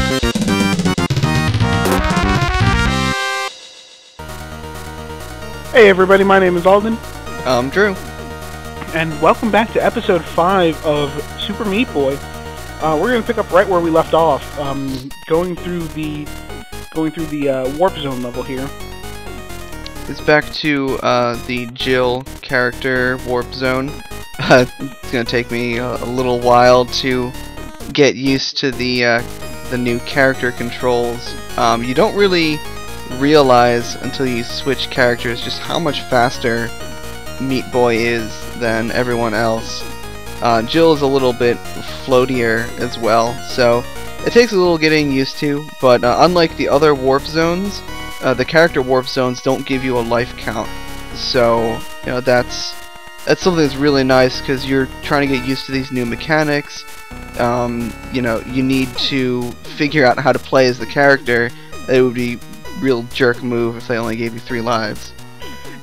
Hey everybody, my name is Alden. Drew. And welcome back to episode 5 of Super Meat Boy. We're going to pick up right where we left off, going through the warp zone level here. It's back to the Jill character warp zone. It's going to take me a little while to get used to the new character controls. You don't really realize until you switch characters just how much faster Meat Boy is than everyone else. Jill is a little bit floatier as well, so it takes a little getting used to, but unlike the other warp zones, the character warp zones don't give you a life count, so that's something that's really nice because you're trying to get used to these new mechanics. You need to figure out how to play as the character. It would be real jerk move if they only gave you 3 lives.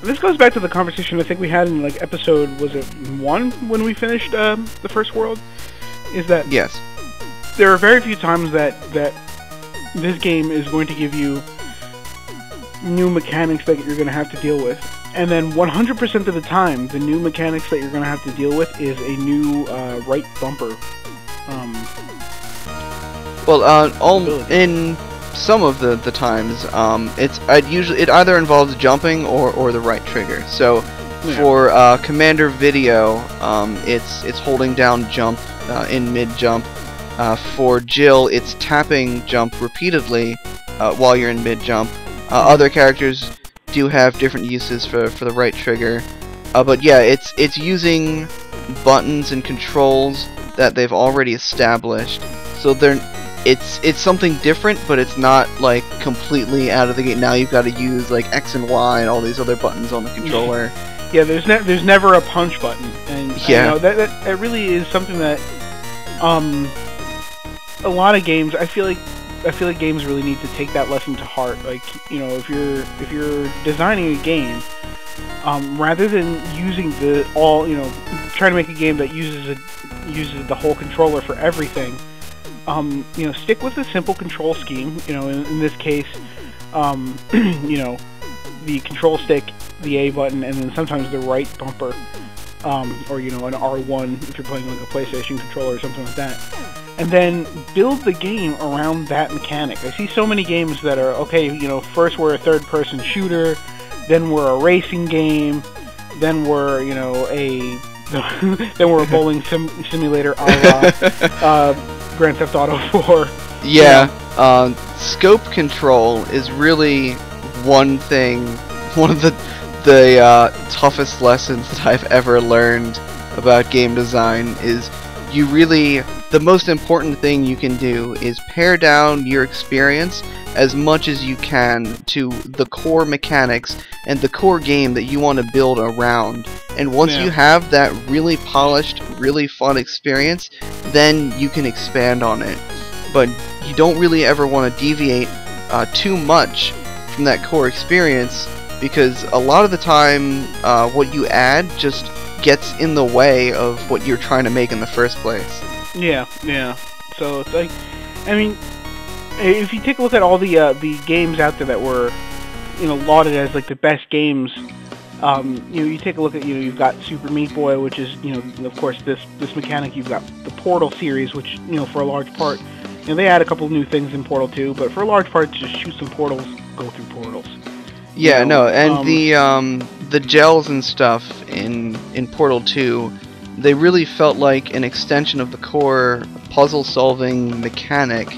This goes back to the conversation I think we had in episode, was it 1 when we finished the first world? Is that yes, there are very few times that this game is going to give you new mechanics that you're going to have to deal with, and then 100% of the time the new mechanics that you're going to have to deal with is a new right bumper. In some of the times, it either involves jumping or the right trigger. So for Commander Video, it's holding down jump in mid jump. For Jill, it's tapping jump repeatedly while you're in mid jump. Other characters do have different uses for the right trigger, but yeah, it's using buttons and controls that they've already established. So it's something different, but it's not like completely out of the gate. Now you've got to use like X and Y and all these other buttons on the controller. Yeah, there's never a punch button, and yeah, that really is something that a lot of games. I feel like games really need to take that lesson to heart. Like, if you're designing a game, rather than using trying to make a game that uses the whole controller for everything. Stick with a simple control scheme. In this case, the control stick, the A button, and then sometimes the right bumper, or an R1 if you're playing like a PlayStation controller or something like that. And then build the game around that mechanic. I see so many games that are first we're a third-person shooter, then we're a racing game, then we're then we're a bowling simulator a la Grand Theft Auto 4. Yeah, scope control is really one of the toughest lessons that I've ever learned about game design. Is the most important thing you can do is pare down your experience as much as you can to the core mechanics and the core game that you want to build around. And once you have that really polished, really fun experience, then you can expand on it. But you don't really ever want to deviate too much from that core experience, because a lot of the time what you add just gets in the way of what you're trying to make in the first place. Yeah. So it's like, if you take a look at all the games out there that were lauded as like the best games, you take a look at you've got Super Meat Boy, which is of course this mechanic. You've got the Portal series, which for a large part they add a couple of new things in Portal 2, but for a large part it's just shoot some portals, go through portals. Yeah, and the gels and stuff in Portal 2, they really felt like an extension of the core puzzle-solving mechanic,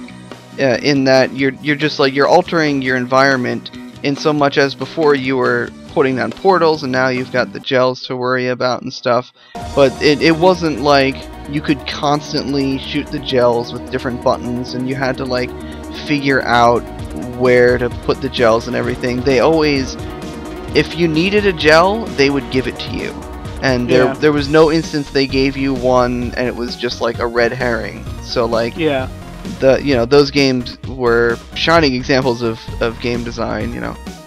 in that you're just like you're altering your environment in so much as before you were putting down portals, and now you've got the gels to worry about and stuff. But it wasn't like you could constantly shoot the gels with different buttons, and you had to like figure out where to put the gels and everything. They always, if you needed a gel, they would give it to you. And there was no instance they gave you one and it was just like a red herring. So like those games were shining examples of game design.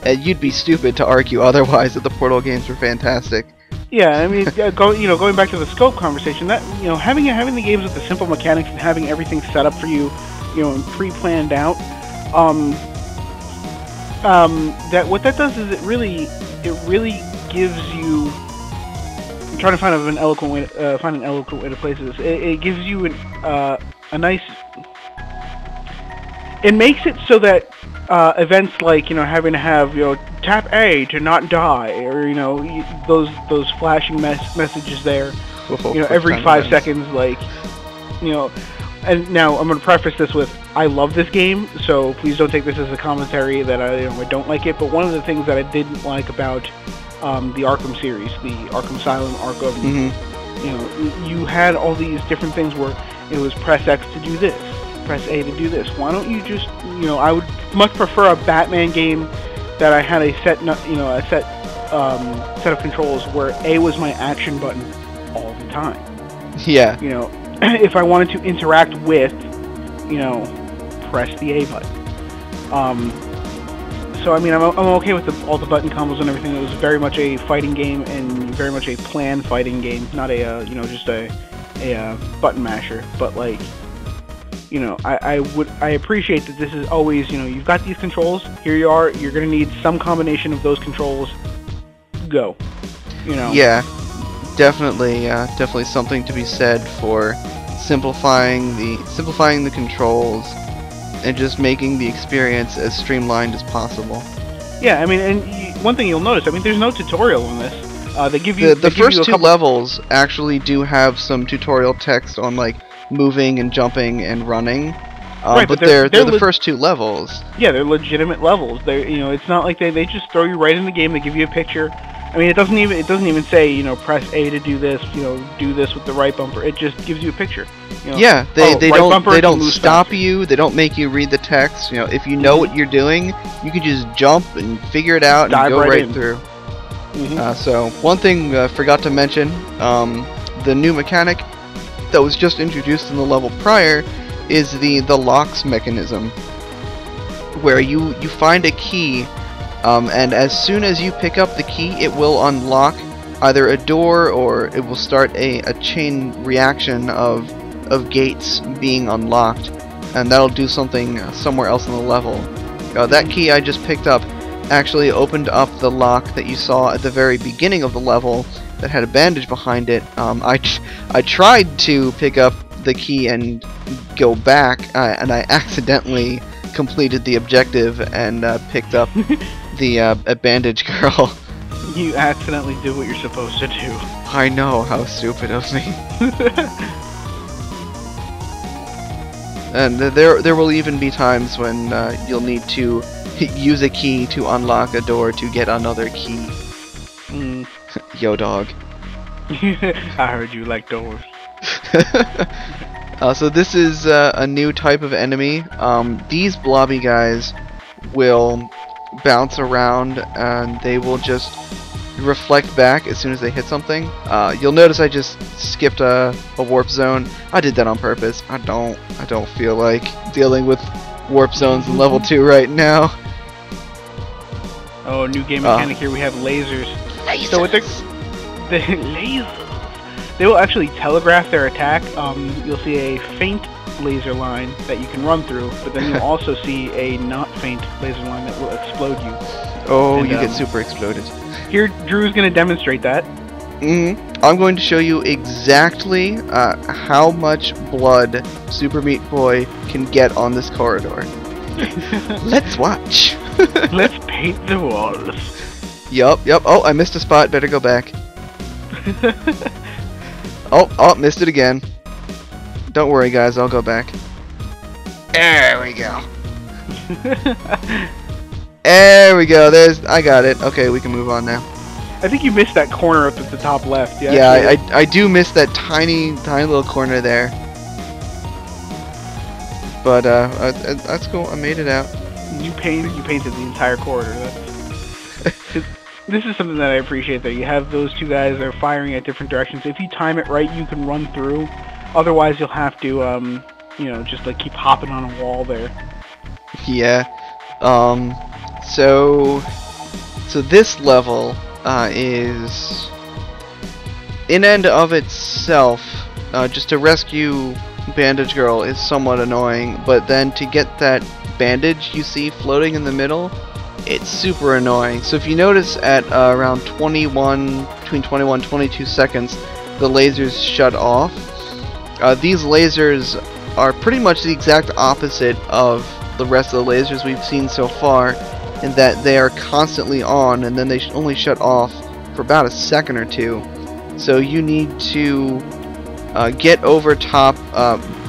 And you'd be stupid to argue otherwise that the Portal games were fantastic. Yeah, going back to the scope conversation, that having the games with the simple mechanics and having everything set up for you you know, and pre-planned out. That what that does is it really gives you. I'm trying to find an eloquent way to place this. It gives you a nice. It makes it so that events like, you know, having to have, you know, tap A to not die, or, you know, those flashing messages there, you know, every 5 seconds, like, you know. And now I'm going to preface this with, I love this game, so please don't take this as a commentary that I don't like it. But one of the things that I didn't like about the Arkham series, the Arkham Asylum, Arkham, you know, you had all these different things where it was press X to do this, press A to do this. Why don't you just, you know, I would much prefer a Batman game that I had a set of controls where A was my action button all the time. Yeah. You know, if I wanted to interact with, you know, press the A button. So I mean, I'm okay with all the button combos and everything. It was very much a fighting game and very much a planned fighting game, not a you know, just a button masher. But like, you know, I appreciate that this is always, you know, you've got these controls. Here you are. You're gonna need some combination of those controls. Go. You know. Yeah. Definitely something to be said for simplifying the controls and just making the experience as streamlined as possible. Yeah, I mean, and one thing you'll notice, I mean, there's no tutorial in this. They give you the first two levels actually do have some tutorial text on, like, moving and jumping and running. Right, but they're the first two levels. Yeah, they're legitimate levels. They're, you know, it's not like they just throw you right in the game. They give you a picture. I mean, it doesn't even say, you know, press A to do this, you know, do this with the right bumper. It just gives you a picture. You know, yeah, they right don't stop you. They don't make you read the text. You know, if you know what you're doing, you can just jump and figure it out and dive go right in. through. So one thing I forgot to mention, the new mechanic that was just introduced in the level prior is the locks mechanism, where you find a key. And as soon as you pick up the key, it will unlock either a door or it will start a chain reaction of gates being unlocked, and that'll do something somewhere else in the level. That key I just picked up actually opened up the lock that you saw at the very beginning of the level that had a bandage behind it. I tried to pick up the key and go back, and I accidentally completed the objective and picked up a bandage girl. You accidentally do what you're supposed to do. I know, how stupid of me. And there will even be times when you'll need to use a key to unlock a door to get another key. Yo, dog. I heard you like doors. So this is a new type of enemy. These blobby guys will bounce around and they will just reflect back as soon as they hit something. You'll notice I just skipped a warp zone. I did that on purpose. I don't feel like dealing with warp zones in level 2 right now. Oh, new game mechanic here. We have lasers. So what the lasers. They will actually telegraph their attack. You'll see a faint laser line that you can run through, but then you'll also see a not faint laser line that will explode you. Oh, and, you get super exploded. Here, Drew's going to demonstrate that. I'm going to show you exactly how much blood Super Meat Boy can get on this corridor. Let's watch. Let's paint the walls. Yup. Oh, I missed a spot. Better go back. Oh, missed it again. Don't worry, guys. I'll go back. There we go. There we go. I got it. Okay, we can move on now. I think you missed that corner up at the top left. Yeah. Yeah, I do miss that tiny little corner there. But that's cool. I made it out. You painted the entire corridor. This is something that I appreciate, that you have those two guys that are firing at different directions. If you time it right, you can run through. Otherwise, you'll have to, you know, just like keep hopping on a wall there. Yeah. So this level is in and of itself just to rescue bandage girl is somewhat annoying, but then to get that bandage you see floating in the middle, it's super annoying. So if you notice at around between 21 and 22 seconds, the lasers shut off. These lasers are pretty much the exact opposite of the rest of the lasers we've seen so far, in that they are constantly on and then they only shut off for about a second or two. So you need to get over top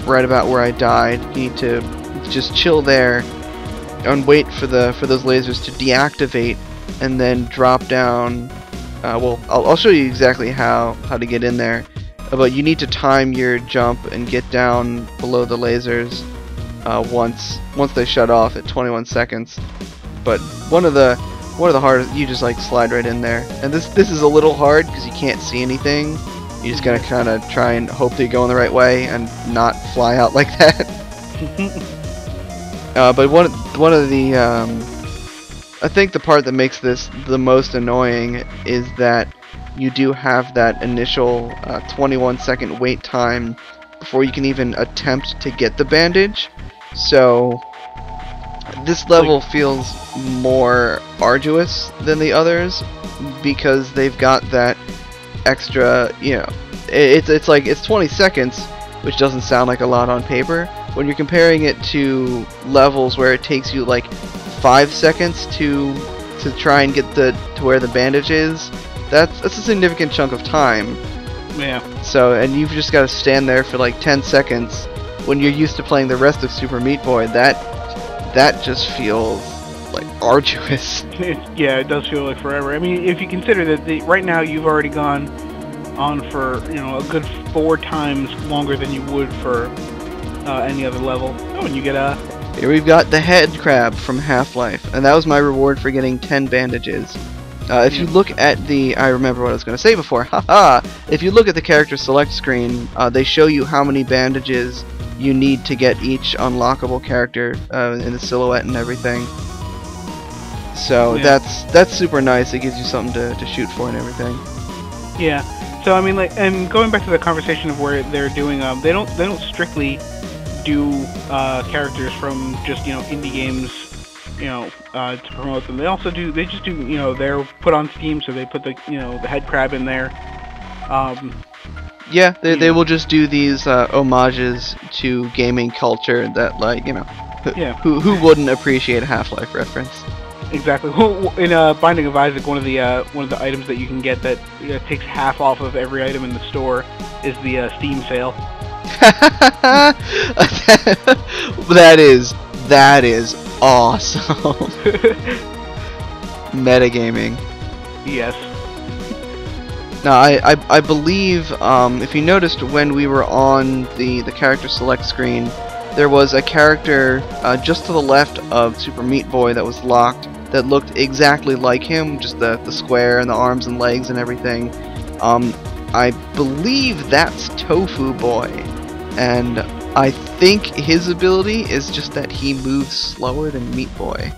right about where I died. You need to just chill there and wait for those lasers to deactivate and then drop down. Well, I'll show you exactly how to get in there, but you need to time your jump and get down below the lasers once they shut off at 21 seconds. But one of the hardest, you just like slide right in there, and this is a little hard because you can't see anything. You just gotta kind of try and hope that you're going the right way and not fly out like that. But one of the I think the part that makes this the most annoying is that you do have that initial 21-second wait time before you can even attempt to get the bandage. So this level feels more arduous than the others because they've got that extra, you know, it's like it's 20 seconds, which doesn't sound like a lot on paper. When you're comparing it to levels where it takes you like 5 seconds to try and get to where the bandage is, that's a significant chunk of time. Yeah. So, and you've just got to stand there for like 10 seconds when you're used to playing the rest of Super Meat Boy. That just feels like arduous. Yeah, it does feel like forever. I mean, if you consider that right now you've already gone on for, you know, a good 4 times longer than you would for any other level. Oh, and you get a... Here we've got the head crab from Half-Life, and that was my reward for getting 10 bandages. If you look at the... I remember what I was going to say before. Haha! If you look at the character select screen, they show you how many bandages you need to get each unlockable character in the silhouette and everything. So yeah. that's super nice. It gives you something to shoot for and everything. Yeah. So I mean, like, and going back to the conversation of where they're doing, they don't strictly do characters from just, you know, indie games, you know, to promote them. They just do, you know, they're put on Steam, so they put the, you know, the head crab in there. Yeah, they will just do these homages to gaming culture that, like, you know, yeah. who wouldn't appreciate a Half-Life reference? Exactly. In Binding of Isaac, one of the items that you can get that takes half off of every item in the store is the Steam sale. That is awesome. Metagaming. Yes. Now, I believe, if you noticed when we were on the character select screen, there was a character just to the left of Super Meat Boy that was locked that looked exactly like him, just the square and the arms and legs and everything. I believe that's Tofu Boy, and I think his ability is just that he moves slower than Meat Boy.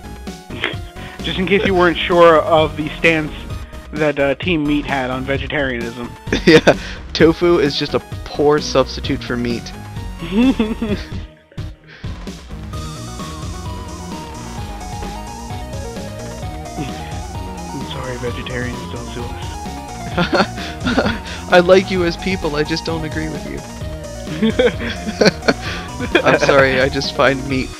Just in case you weren't sure of the stance that Team Meat had on vegetarianism. Yeah, tofu is just a poor substitute for meat. I'm sorry, vegetarians, don't sue us. I like you as people, I just don't agree with you. I'm sorry, I just find meat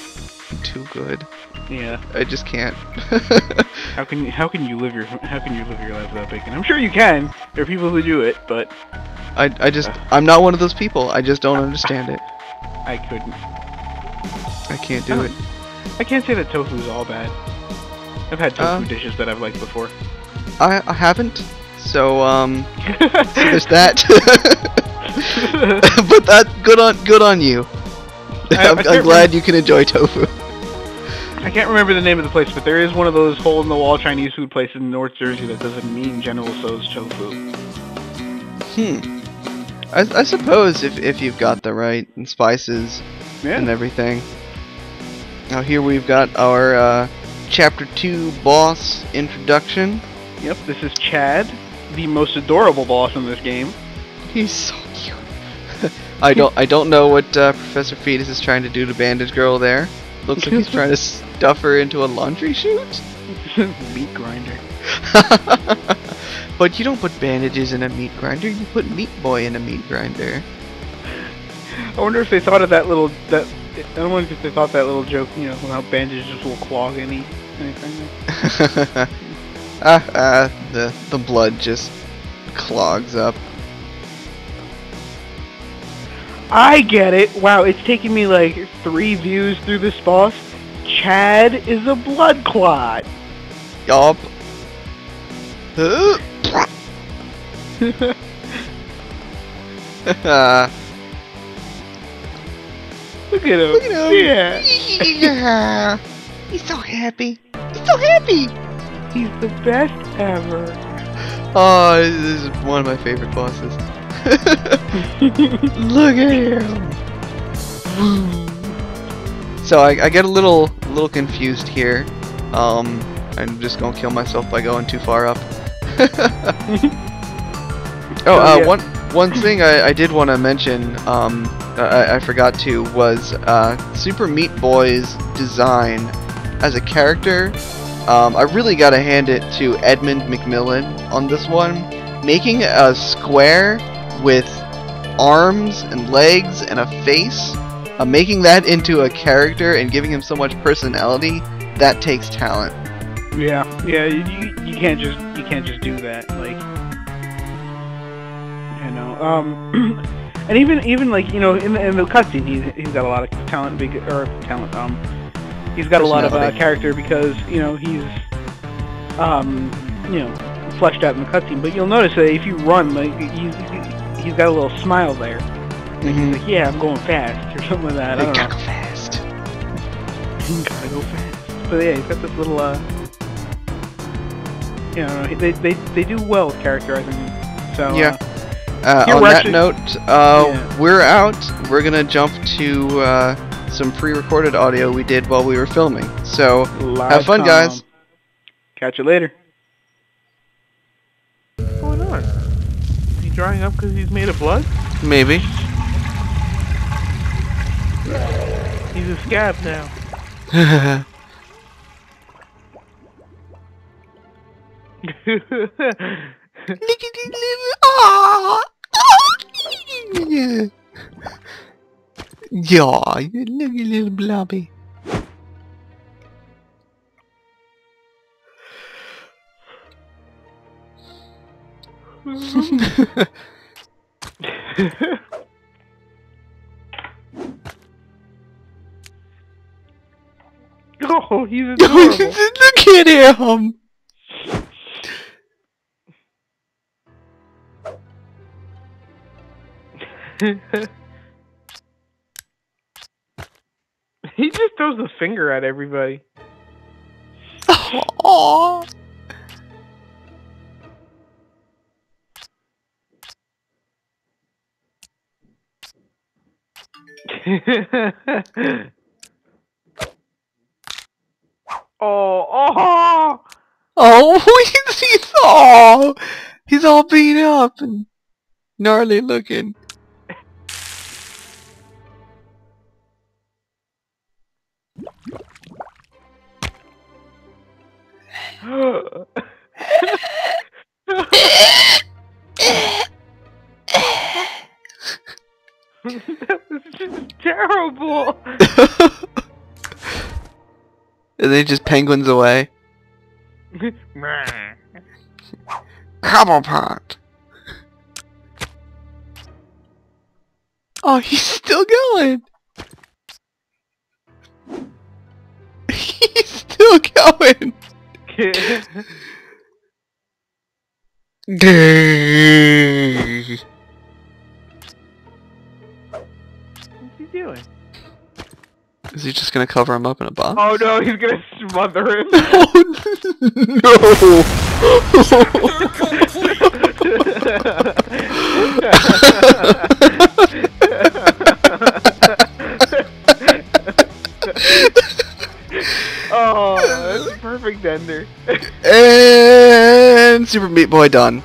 too good. Yeah. I just can't. How can you live your life without bacon? I'm sure you can. There are people who do it, but I'm not one of those people. I just don't understand it. I couldn't. I can't do it. I can't say that tofu is all bad. I've had tofu dishes that I've liked before. I haven't. So so there's that. But that good on you. I'm glad you can enjoy tofu. I can't remember the name of the place, but there is one of those hole-in-the-wall Chinese food places in North Jersey that does a mean General Tso's tofu. I suppose if you've got the right spices and everything. Now here we've got our Chapter 2 boss introduction. Yep, this is C.H.A.D, the most adorable boss in this game. He's so cute. I don't know what Professor Fetus is trying to do to Bandage Girl there. Looks like he's trying to stuff her into a laundry chute. Meat grinder. But you don't put bandages in a meat grinder. You put Meat Boy in a meat grinder. I wonder if they thought of that little I wonder if they thought that little joke. You know, how bandages will clog anything. The blood just clogs up. I get it. Wow, it's taking me like 3 views through this boss. C.H.A.D is a blood clot. Yup. Look at him. Look at him. Yeah. Yeah. He's so happy. He's so happy. He's the best ever. Oh, this is one of my favorite bosses. Look at him. So I get a little confused here. I'm just gonna kill myself by going too far up. One thing I did want to mention, I forgot to, was Super Meat Boy's design as a character. I really gotta hand it to Edmund McMillan on this one. Making a square with arms and legs and a face, making that into a character and giving him so much personality, that takes talent. Yeah, you can't just do that, like, you know. And even like, you know, in the cutscene, he's got a lot of talent, he's got a lot of character because, you know, he's you know, fleshed out in the cutscene. But you'll notice that if you run, like, he's got a little smile there. Like, he's like, yeah, I'm going fast or something like that. I don't know. Go fast. Gotta go fast. But yeah, he's got this little you know, they do well with characterizing him. So yeah. On that note, we're out. We're gonna jump to some pre-recorded audio we did while we were filming. So have fun, guys. Catch you later. What's going on? Is he drying up because he's made of blood? Maybe. He's a scab now. Look at his little... Aww! Yeah, you look a little blobby. Oh, he's adorable. Look at him! He just throws the finger at everybody. Aww. Oh, he's all beat up and gnarly looking. That was just terrible. Are they just penguins away? Cobblepot. Oh, he's still going. He's still going. What's he doing? Is he just gonna cover him up in a box? Oh no, he's gonna smother him. Oh, that's a perfect ender. And Super Meat Boy done.